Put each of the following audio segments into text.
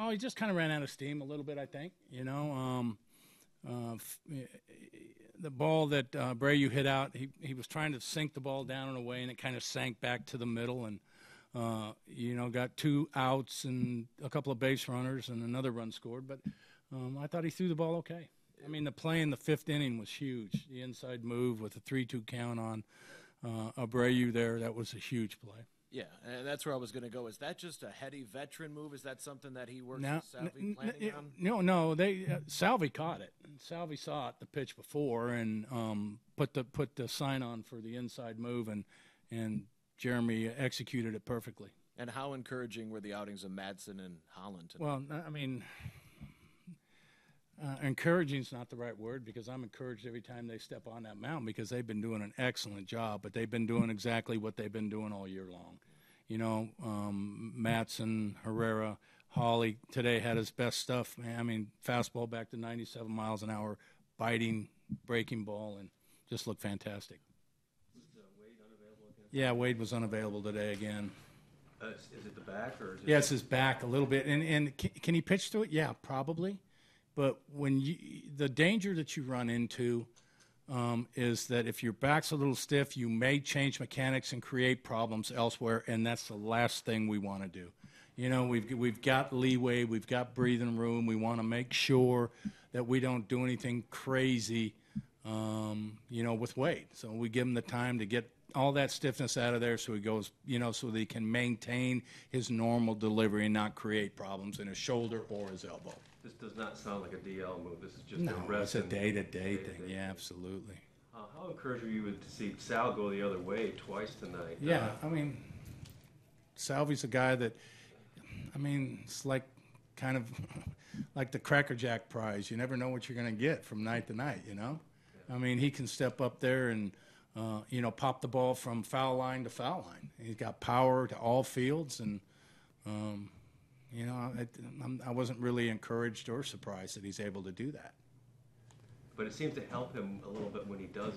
Oh, he just kind of ran out of steam a little bit, I think. The ball that Abreu hit out, he was trying to sink the ball down in a way, and it kind of sank back to the middle, and got 2 outs and a couple of base runners and another run scored. But I thought he threw the ball okay. I mean, the play in the 5th inning was huge. The inside move with a 3-2 count on Abreu there, that was a huge play. Yeah, and that's where I was going to go. Is that just a heady veteran move? Is that something that he works with Salvi planning on? No. Salvi caught it. Salvi saw it the pitch before and put the sign on for the inside move, and Jeremy executed it perfectly. And how encouraging were the outings of Madsen and Holland tonight? Well, I mean, encouraging is not the right word, because I'm encouraged every time they step on that mound, because they've been doing an excellent job, but they've been doing exactly what they've been doing all year long. Madsen, Herrera, Hawley today had his best stuff. I mean, fastball back to 97 miles an hour, biting, breaking ball, and just looked fantastic. Was Wade unavailable again? Yeah, Wade was unavailable today again. Is it the back? Or is it yeah, it's his back a little bit. And can he pitch through it? Yeah, probably. But the danger that you run into is that if your back's a little stiff, you may change mechanics and create problems elsewhere, and that's the last thing we want to do. We've got leeway, we've got breathing room. We want to make sure that we don't do anything crazy, with Wade. So we give him the time to get all that stiffness out of there, so he goes, so that he can maintain his normal delivery and not create problems in his shoulder or his elbow. This does not sound like a DL move. This is just no, a rest. It's a day-to-day thing. Yeah, absolutely. How encouraged were you to see Sal go the other way twice tonight? Yeah, I mean, Salvi's a guy that, it's like kind of like the Cracker Jack prize. You never know what you're going to get from night to night, Yeah. He can step up there and, pop the ball from foul line to foul line. He's got power to all fields, and, I wasn't really encouraged or surprised that he's able to do that. But it seems to help him a little bit when he does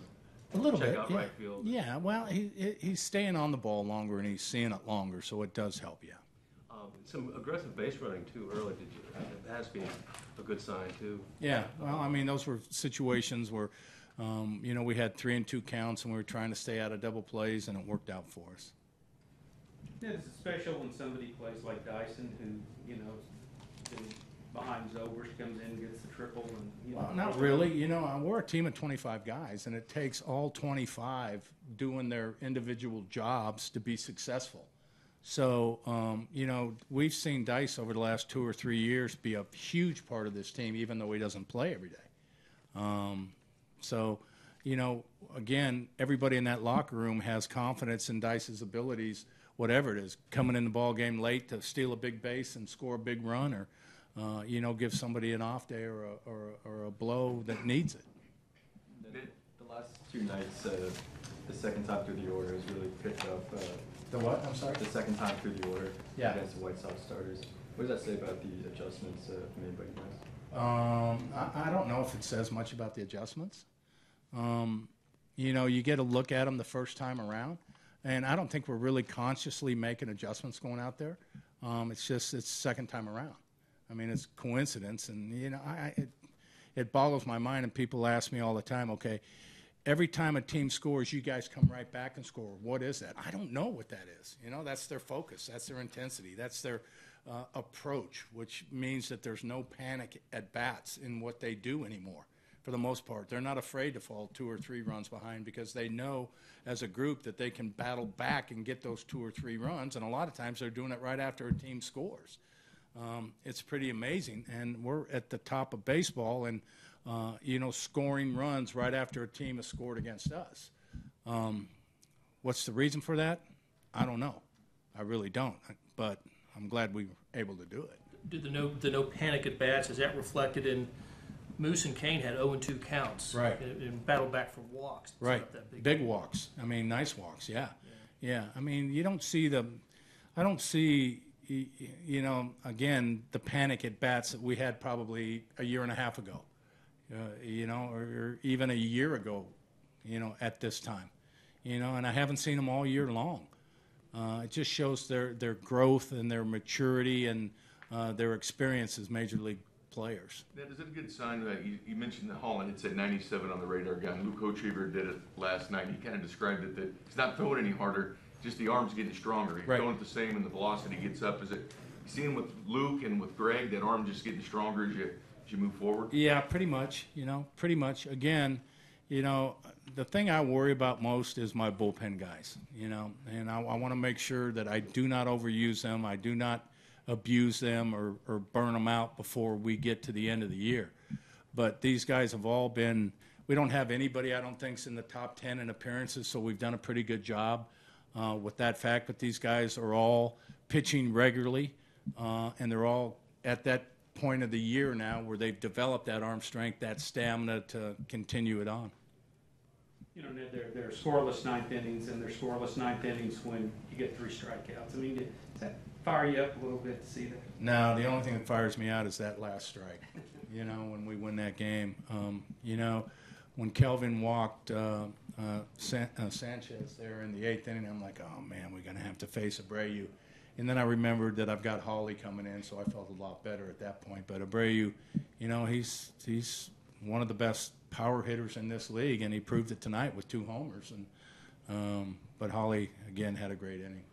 check out right field. Yeah, well, he's staying on the ball longer and he's seeing it longer, so it does help, yeah. Some aggressive base running, too, early. That has been a good sign, too. Yeah, well, those were situations where, we had 3-2 counts and we were trying to stay out of double plays, and it worked out for us. Yeah, it's special when somebody plays like Dyson, who, been behind Zobrist, comes in and gets the triple. And well, not really. We're a team of 25 guys, and it takes all 25 doing their individual jobs to be successful. So, we've seen Dice over the last 2 or 3 years be a huge part of this team, even though he doesn't play every day. Again, everybody in that locker room has confidence in Dice's abilities, whatever it is, coming in the ball game late to steal a big base and score a big run, or give somebody an off day or a blow that needs it. The last 2 nights, the second time through the order has really picked up. The what? I'm sorry? The second time through the order against the White Sox starters. What does that say about the adjustments made by you guys? I don't know if it says much about the adjustments. You get a look at them the first time around, and I don't think we're really consciously making adjustments going out there. It's second time around. It's coincidence, and it boggles my mind. And people ask me all the time, okay, every time a team scores, you guys come right back and score. What is that? I don't know what that is. That's their focus. That's their intensity. That's their approach, which means that there's no panic at bats in what they do anymore. For the most part, they're not afraid to fall 2 or 3 runs behind, because they know as a group that they can battle back and get those 2 or 3 runs, and a lot of times they're doing it right after a team scores. It's pretty amazing, and we're at the top of baseball, and scoring runs right after a team has scored against us. What's the reason for that? I don't know. I really don't, but I'm glad we were able to do it. The no panic at bats, is that reflected in Moose and Kane had 0-2 counts, right, and battled back for walks. It's right, not that big walks. Nice walks. Yeah. You don't see I don't see, again, the panic at bats that we had probably a year and a half ago, or even a year ago, at this time, and I haven't seen them all year long. It just shows their growth and their maturity, and their experience as major league players. Ned, is it a good sign that you mentioned that Holland had said 97 on the radar gun? Luke Hochevar did it last night. He kind of described it that he's not throwing any harder, just the arm's getting stronger. He's throwing it the same and the velocity gets up. Is it you seeing with Luke and with Greg that arm just getting stronger as you move forward? Yeah, pretty much. Pretty much. Again, the thing I worry about most is my bullpen guys. And I want to make sure that I do not overuse them. I do not abuse them or burn them out before we get to the end of the year. But these guys have all been – we don't have anybody I don't think is in the top 10 in appearances, so we've done a pretty good job with that fact. But these guys are all pitching regularly, and they're all at that point of the year now where they've developed that arm strength, that stamina to continue it on. Ned, they're scoreless ninth innings, and they're scoreless ninth innings when you get 3 strikeouts. I mean, does that fire you up a little bit to see that? No, the only thing that fires me out is that last strike, when we win that game. When Kelvin walked Sanchez there in the 8th inning, I'm like, oh, man, we're going to have to face Abreu. And then I remembered that I've got Hawley coming in, so I felt a lot better at that point. But Abreu, he's one of the best power hitters in this league, and he proved it tonight with 2 homers. But Hawley, again, had a great inning.